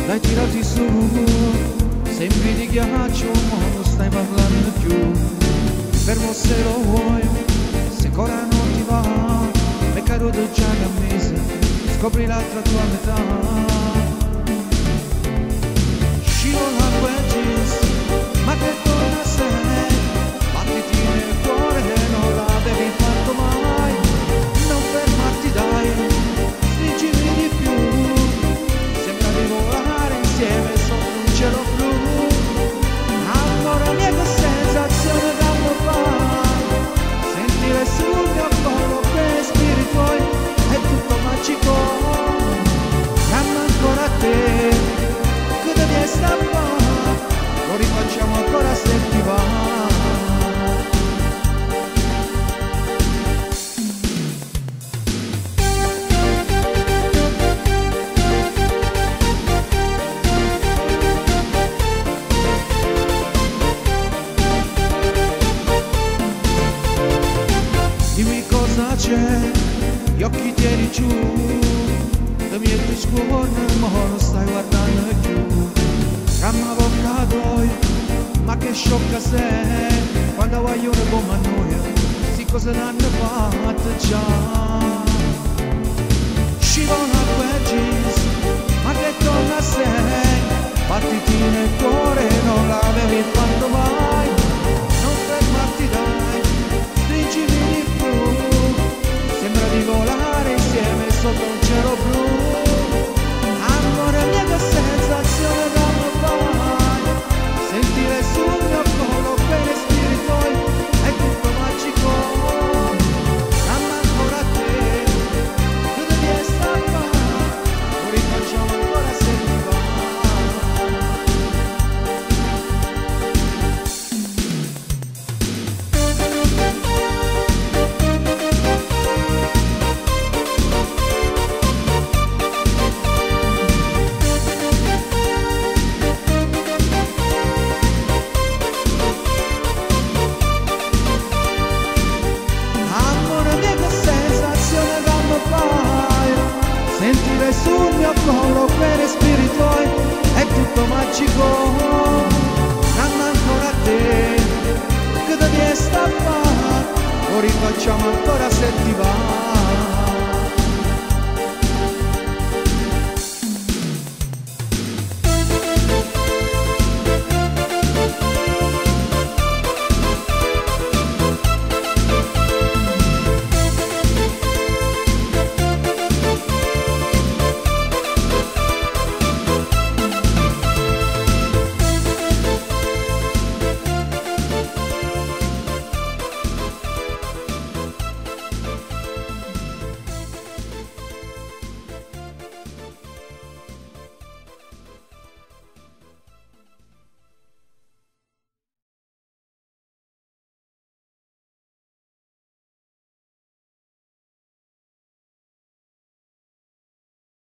dai tirati su, sembri di ghiaccio ma non stai parlando più, fermo se lo vuoi, se ancora non ti va, è caduto già da mese, scopri l'altra tua metà, scivola quel jeans, ma che donna sei, battiti nel cuore, non l'avevi fatto mai, non fermarti dai, stringimi di più, sembra di volare insieme sotto un cielo blu, amore mia che sensazione da provare, sentire sul mio collo che respiri tuoi, è tutto magico, chiama ancora te, che devi stare qua, lo rifacciamo ancora se ti va. Dimmi cosa c'è, gli occhi tieni giù, le mie tue scuole, ma non stai guardando più. Camma bocca d'oi, ma che sciocca sei, quando vogliono come noi, sì cosa l'hanno fatta già. Scivola quel jeans,